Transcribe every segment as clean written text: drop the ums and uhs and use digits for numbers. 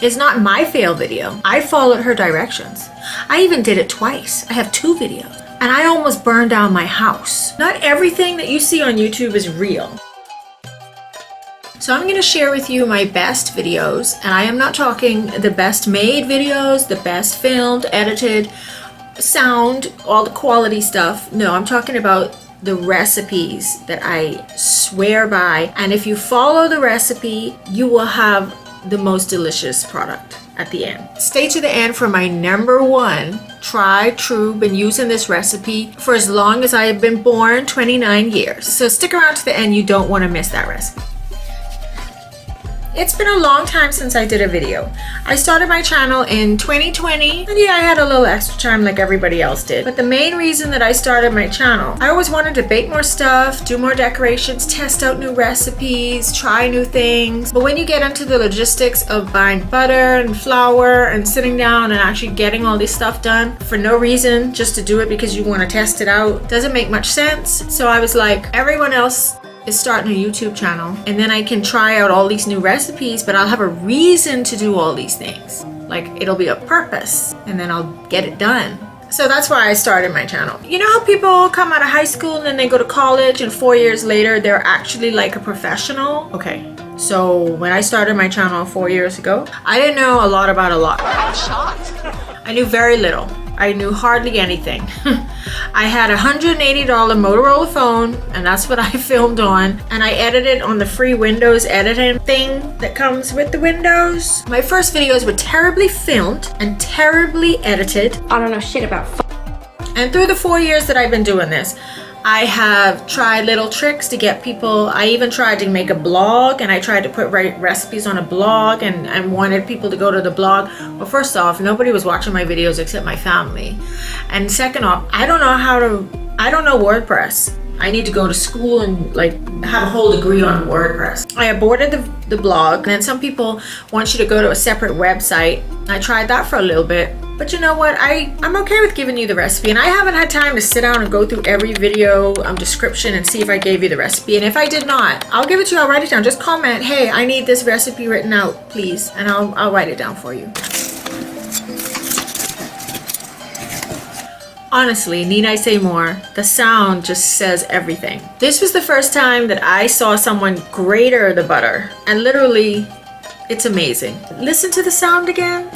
It's not my fail video. I followed her directions. I even did it twice. I have 2 videos. And I almost burned down my house. Not everything that you see on YouTube is real. So I'm going to share with you my best videos, and I am not talking the best made videos, the best filmed, edited, sound, all the quality stuff. No, I'm talking about the recipes that I swear by. And if you follow the recipe, you will have the most delicious product at the end. Stay to the end for my #1 tried true. Been using this recipe for as long as I have been born, 29 years. So stick around to the end. You don't want to miss that recipe. It's been a long time since I did a video. I started my channel in 2020, and yeah, I had a little extra time like everybody else did. But the main reason that I started my channel, I always wanted to bake more stuff, do more decorations, test out new recipes, try new things. But when you get into the logistics of buying butter and flour and sitting down and actually getting all this stuff done for no reason, just to do it because you want to test it out, doesn't make much sense. So I was like, everyone else is starting a YouTube channel, and then I can try out all these new recipes, but I'll have a reason to do all these things. Like, it'll be a purpose, and then I'll get it done. So that's why I started my channel. You know how people come out of high school and then they go to college and 4 years later they're actually like a professional? Okay, so when I started my channel 4 years ago, I didn't know a lot about a lot. I'm shocked. I knew very little. I knew hardly anything. I had a $180 Motorola phone, and that's what I filmed on. And I edited on the free Windows editing thing that comes with the Windows. My first videos were terribly filmed and terribly edited. I don't know shit about And through the 4 years that I've been doing this, I have tried little tricks to get people. I even tried to make a blog, and I tried to put recipes on a blog and wanted people to go to the blog. Well, first off, nobody was watching my videos except my family. And second off, I don't know WordPress. I need to go to school and like have a whole degree on WordPress. I aborted the blog, and then some people want you to go to a separate website. I tried that for a little bit. But you know what, I'm okay with giving you the recipe, and I haven't had time to sit down and go through every video description and see if I gave you the recipe. And if I did not, I'll give it to you, I'll write it down. Just comment, hey, I need this recipe written out, please. And I'll write it down for you. Honestly, need I say more? The sound just says everything. This was the first time that I saw someone grate the butter, and literally, it's amazing. Listen to the sound again.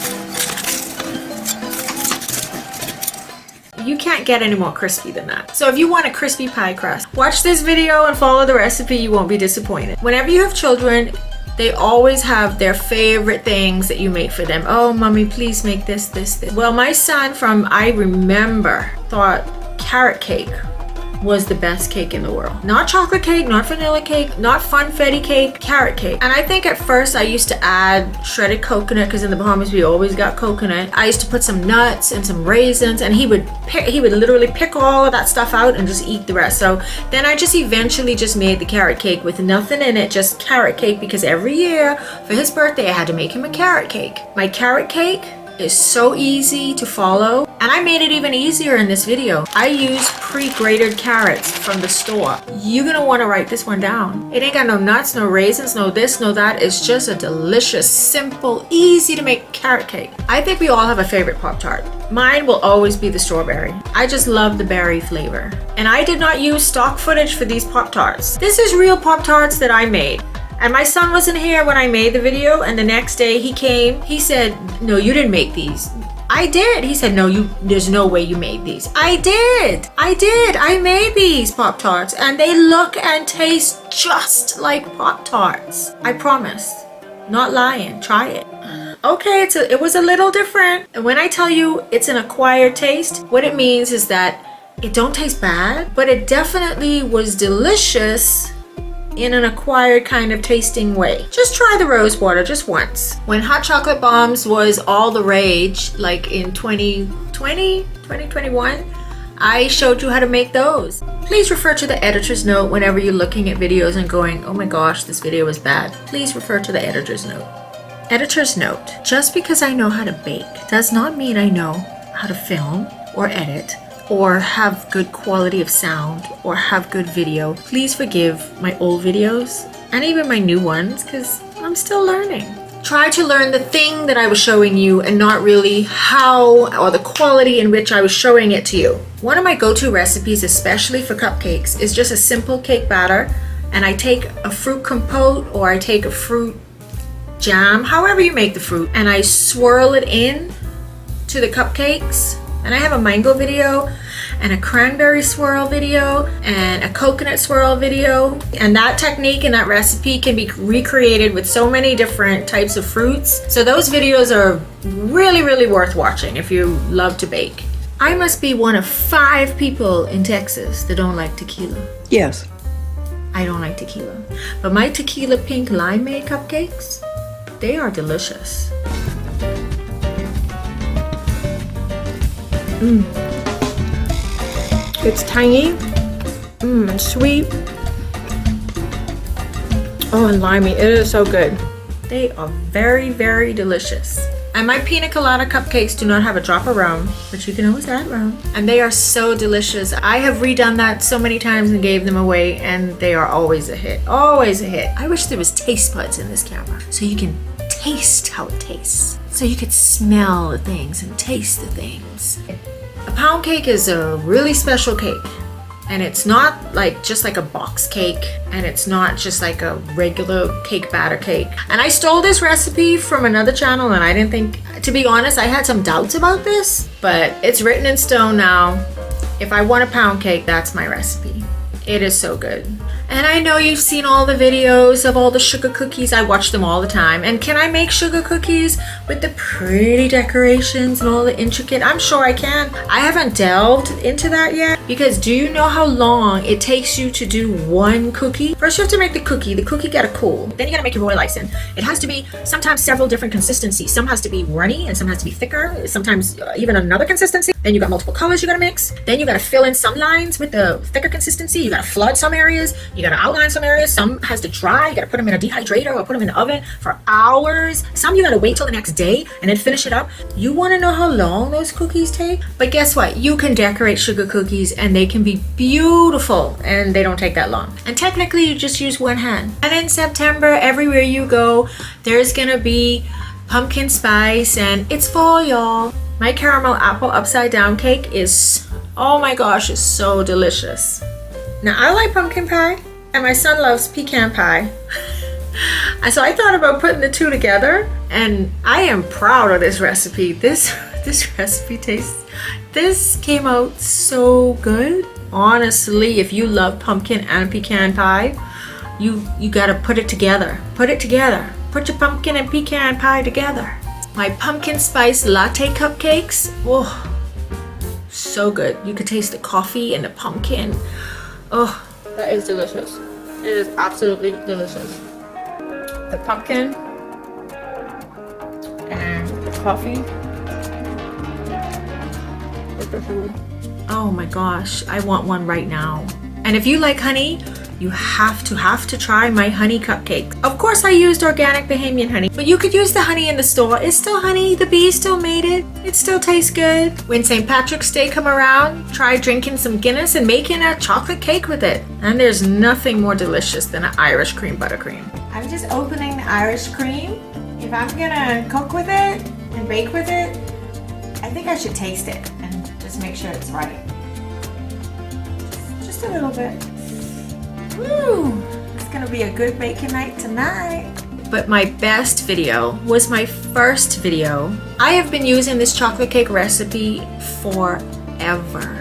You can't get any more crispy than that. So if you want a crispy pie crust, watch this video and follow the recipe. You won't be disappointed. Whenever you have children, they always have their favorite things that you make for them. Oh, mommy, please make this. Well, my son from I remember thought carrot cake was the best cake in the world. Not chocolate cake, not vanilla cake, not funfetti cake, carrot cake. And I think at first I used to add shredded coconut, because in the Bahamas we always got coconut. I used to put some nuts and some raisins, and he would literally pick all of that stuff out and just eat the rest. So then I just eventually just made the carrot cake with nothing in it, just carrot cake, because every year for his birthday I had to make him a carrot cake. My carrot cake is so easy to follow, and I made it even easier in this video. I use pre-grated carrots from the store. You're gonna want to write this one down. It ain't got no nuts, no raisins, no this, no that. It's just a delicious, simple, easy to make carrot cake. I think we all have a favorite Pop-Tart. Mine will always be the strawberry. I just love the berry flavor. And I did not use stock footage for these Pop-Tarts. This is real Pop-Tarts that I made. And my son wasn't here when I made the video, and the next day he came, he said, no, you didn't make these. I did. He said, no, there's no way you made these. I did. I made these Pop-Tarts, and they look and taste just like Pop-Tarts. I promise. Not lying. Try it. Okay, it was a little different. And when I tell you it's an acquired taste, what it means is that it don't taste bad, but it definitely was delicious in an acquired kind of tasting way. Just try the rose water just once. When hot chocolate bombs was all the rage, like in 2020, 2021, I showed you how to make those. Please refer to the editor's note whenever you're looking at videos and going, oh my gosh, this video was bad. Please refer to the editor's note. Editor's note, just because I know how to bake does not mean I know how to film or edit or have good quality of sound or have good video. Please forgive my old videos and even my new ones, because I'm still learning. try to learn the thing that I was showing you and not really how or the quality in which I was showing it to you. One of my go-to recipes, especially for cupcakes, is just a simple cake batter, and I take a fruit compote or I take a fruit jam, however you make the fruit, and I swirl it in to the cupcakes. And I have a mango video and a cranberry swirl video and a coconut swirl video. And that technique and that recipe can be recreated with so many different types of fruits. So those videos are really, really worth watching if you love to bake. I must be one of 5 people in Texas that don't like tequila. Yes. I don't like tequila. But my tequila pink limeade cupcakes, they are delicious. It's tangy, sweet. Oh, and limey, it is so good. They are very, very delicious. And my pina colada cupcakes do not have a drop of rum, but you can always add rum. And they are so delicious. I have redone that so many times and gave them away, and they are always a hit, always a hit. I wish there was taste buds in this camera so you can taste how it tastes. So you could smell the things and taste the things. A pound cake is a really special cake, and it's not like just like a box cake, and it's not just like a regular cake batter cake. And I stole this recipe from another channel, and I didn't think, to be honest, I had some doubts about this, but it's written in stone now. If I want a pound cake, that's my recipe. It is so good. And I know you've seen all the videos of all the sugar cookies. I watch them all the time. And can I make sugar cookies with the pretty decorations and all the intricate? I'm sure I can. I haven't delved into that yet, because do you know how long it takes you to do one cookie? First you have to make the cookie. The cookie gotta cool. Then you gotta make your royal icing. It has to be sometimes several different consistencies. Some has to be runny and some has to be thicker. Sometimes even another consistency. Then you got multiple colors you gotta mix. Then you gotta fill in some lines with the thicker consistency. You gotta flood some areas. You gotta outline some areas. Some has to dry. You gotta put them in a dehydrator or put them in the oven for hours. Some you gotta wait till the next day and then finish it up. You wanna know how long those cookies take? But guess what? You can decorate sugar cookies and they can be beautiful and they don't take that long. And technically you just use one hand. And in September, everywhere you go, there's gonna be pumpkin spice and it's fall, y'all. My caramel apple upside down cake is, oh my gosh, it's so delicious. Now I like pumpkin pie and my son loves pecan pie. So I thought about putting the two together, and I am proud of this recipe. This recipe this came out so good. Honestly, if you love pumpkin and pecan pie, you gotta put it together. Put it together. Put your pumpkin and pecan pie together. My pumpkin spice latte cupcakes, oh, so good. You could taste the coffee and the pumpkin. Oh, that is delicious. It is absolutely delicious. The pumpkin and the coffee. Oh my gosh, I want one right now. And if you like honey, you have to try my honey cupcake. Of course I used organic Bahamian honey, but you could use the honey in the store. It's still honey, the bee still made it. It still tastes good. When St. Patrick's Day come around, try drinking some Guinness and making a chocolate cake with it. And there's nothing more delicious than an Irish cream buttercream. I'm just opening the Irish cream. If I'm gonna cook with it and bake with it, I think I should taste it and just make sure it's right. Just a little bit. Woo! It's gonna be a good baking night tonight. But my best video was my first video. I have been using this chocolate cake recipe forever.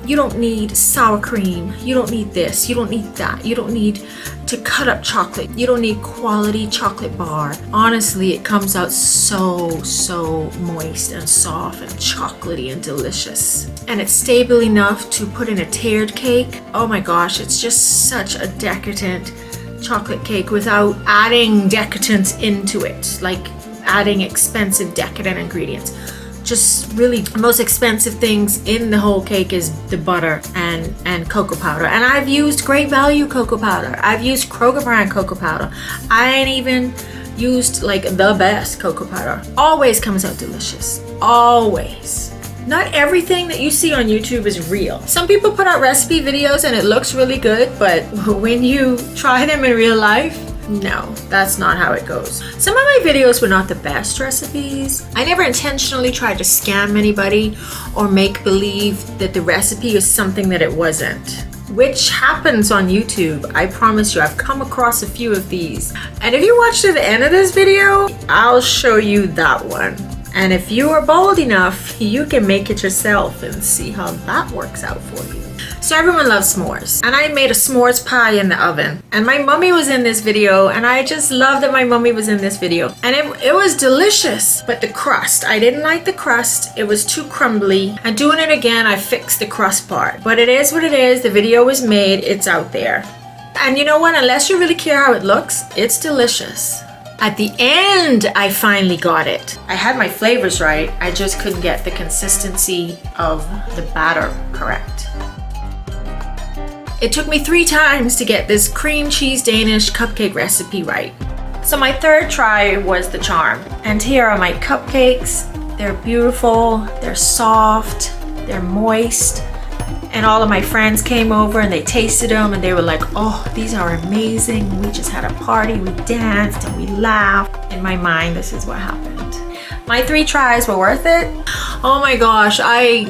You don't need sour cream. You don't need this. You don't need that. You don't need to cut up chocolate. You don't need quality chocolate bar. Honestly, it comes out so moist and soft and chocolatey and delicious. And it's stable enough to put in a tiered cake. Oh my gosh, it's just such a decadent chocolate cake without adding decadence into it, like adding expensive decadent ingredients. Just really the most expensive things in the whole cake is the butter and cocoa powder. And I've used Great Value cocoa powder. I've used Kroger brand cocoa powder. I ain't even used like the best cocoa powder. Always comes out delicious. Always. Not everything that you see on YouTube is real. Some people put out recipe videos and it looks really good, but when you try them in real life, No, that's not how it goes. Some of my videos were not the best recipes. I never intentionally tried to scam anybody or make believe that the recipe is something that it wasn't, which happens on YouTube. I promise you, I've come across a few of these. And if you watch to the end of this video, I'll show you that one. And if you are bold enough, you can make it yourself and see how that works out for you. So everyone loves s'mores, and I made a s'mores pie in the oven, and my mummy was in this video, and I just love that my mummy was in this video, and it was delicious. But the crust, I didn't like the crust. It was too crumbly, and doing it again, I fixed the crust part. But it is what it is. The video was made, it's out there. And you know what, unless you really care how it looks, it's delicious. At the end, I finally got it. I had my flavors right, I just couldn't get the consistency of the batter correct. It took me 3 times to get this cream cheese Danish cupcake recipe right. So my third try was the charm. And here are my cupcakes. They're beautiful, they're soft, they're moist. And all of my friends came over and they tasted them and they were like, oh, these are amazing. We just had a party, we danced and we laughed. In my mind, this is what happened. My 3 tries were worth it. Oh my gosh, I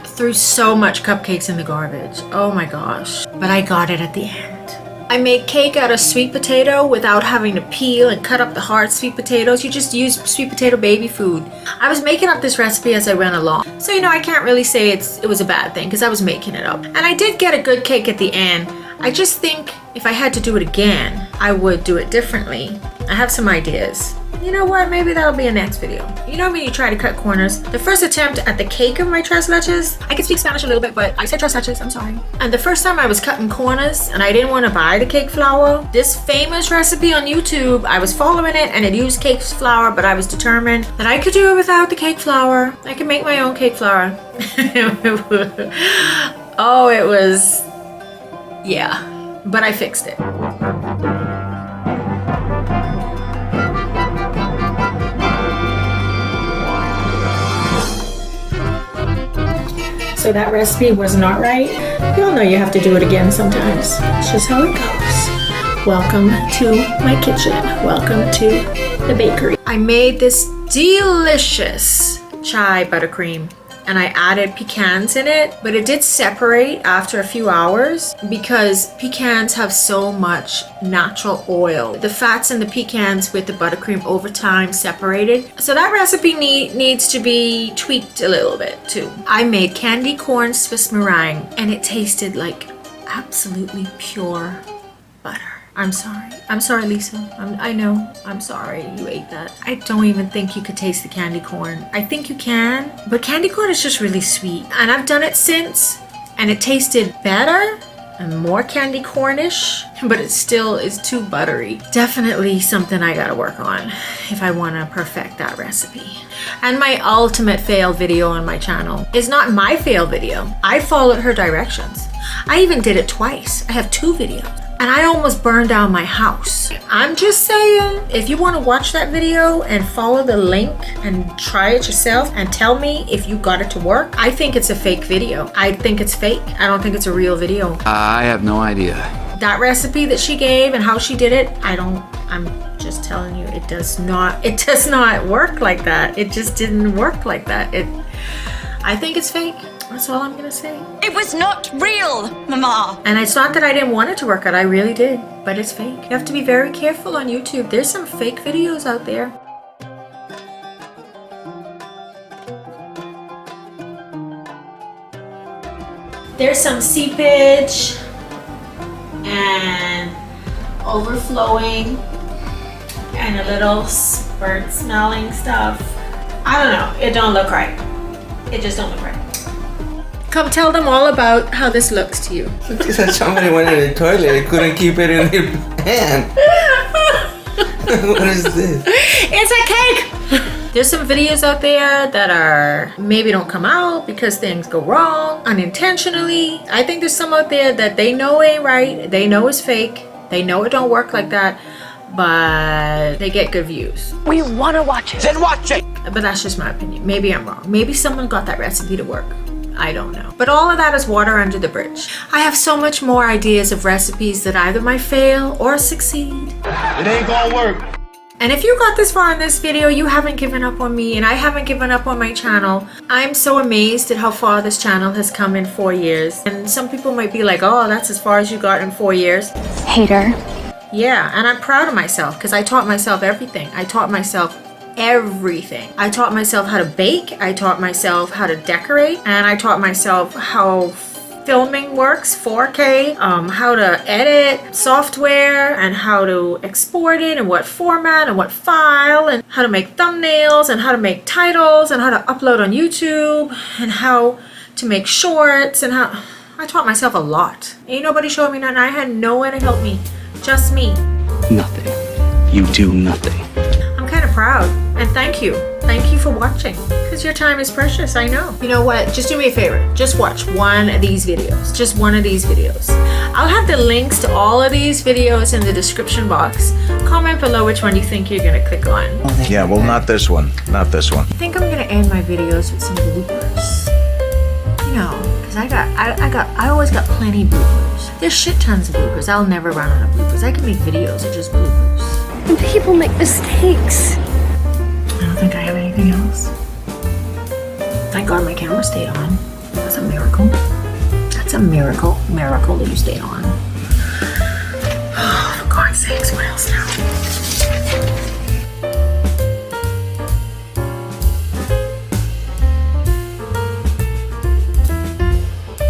threw so much cupcakes in the garbage. Oh my gosh. But I got it at the end. I made cake out of sweet potato without having to peel and cut up the hard sweet potatoes. You just use sweet potato baby food. I was making up this recipe as I went along. So, you know, I can't really say it was a bad thing because I was making it up. And I did get a good cake at the end. I just think if I had to do it again, I would do it differently. I have some ideas. You know what, maybe that'll be a next video. You know when you try to cut corners? The first attempt at the cake of my tres leches, I can speak Spanish a little bit, but I said tres leches, I'm sorry. And the first time I was cutting corners and I didn't want to buy the cake flour, this famous recipe on YouTube, I was following it and it used cake flour, but I was determined that I could do it without the cake flour. I could make my own cake flour. Oh, it was, yeah, but I fixed it. So that recipe was not right. You'll know you have to do it again sometimes. It's just how it goes. Welcome to my kitchen. Welcome to the bakery. I made this delicious chai buttercream and I added pecans in it, but it did separate after a few hours because pecans have so much natural oil. The fats in the pecans with the buttercream over time separated. So that recipe needs to be tweaked a little bit too. I made candy corn Swiss meringue and it tasted like absolutely pure butter. I'm sorry, Lisa. I know, I'm sorry you ate that. I don't even think you could taste the candy corn. I think you can, but candy corn is just really sweet. And I've done it since, and it tasted better and more candy cornish, but it still is too buttery. Definitely something I gotta work on if I wanna perfect that recipe. And my ultimate fail video on my channel is not my fail video. I followed her directions. I even did it twice. I have 2 videos. And I almost burned down my house. I'm just saying, if you want to watch that video and follow the link and try it yourself and tell me if you got it to work, I think it's a fake video. I think it's fake. I don't think it's a real video. I have no idea. That recipe that she gave and how she did it, I'm just telling you, it does not work like that. It just didn't work like that. I think it's fake. That's all I'm gonna say. It was not real, Mama. And it's not that I didn't want it to work out, I really did, but it's fake. You have to be very careful on YouTube. There's some fake videos out there. There's some seepage and overflowing and a little burnt smelling stuff. I don't know, it don't look right. It just don't look right. Come tell them all about how this looks to you. She said somebody went in the toilet and couldn't keep it in their hand. What is this? It's a cake! There's some videos out there that are maybe don't come out because things go wrong unintentionally. I think there's some out there that they know ain't right. They know it's fake. They know it don't work like that. But they get good views. We want to watch it. Then watch it! But that's just my opinion. Maybe I'm wrong. Maybe someone got that recipe to work. I don't know. But all of that is water under the bridge. I have so much more ideas of recipes that either might fail or succeed. It ain't gonna work. And if you got this far in this video, you haven't given up on me and I haven't given up on my channel. I'm so amazed at how far this channel has come in 4 years. And some people might be like, oh, that's as far as you got in 4 years. Hater. Yeah, and I'm proud of myself because I taught myself everything. I taught myself everything. I taught myself how to bake. I taught myself how to decorate. And I taught myself how filming works, 4K, how to edit software and how to export it and what format and what file and how to make thumbnails and how to make titles and how to upload on YouTube and how to make shorts and how... I taught myself a lot. Ain't nobody showing me nothing. I had no one to help me. Just me. Nothing. You do nothing. I'm kind of proud and thank you. Thank you for watching because your time is precious. I know. You know what? Just do me a favor. Just watch one of these videos. Just one of these videos. I'll have the links to all of these videos in the description box. Comment below which one you think you're going to click on. Yeah, well, not this one. Not this one. I think I'm going to end my videos with some bloopers. You know, because I always got plenty bloopers. There's shit tons of bloopers. I'll never run out of bloopers. I can make videos of just bloopers. And people make mistakes. I don't think I have anything else. Thank God my camera stayed on. That's a miracle. That's a miracle. Miracle that you stayed on. Oh, for God's sakes, what else now?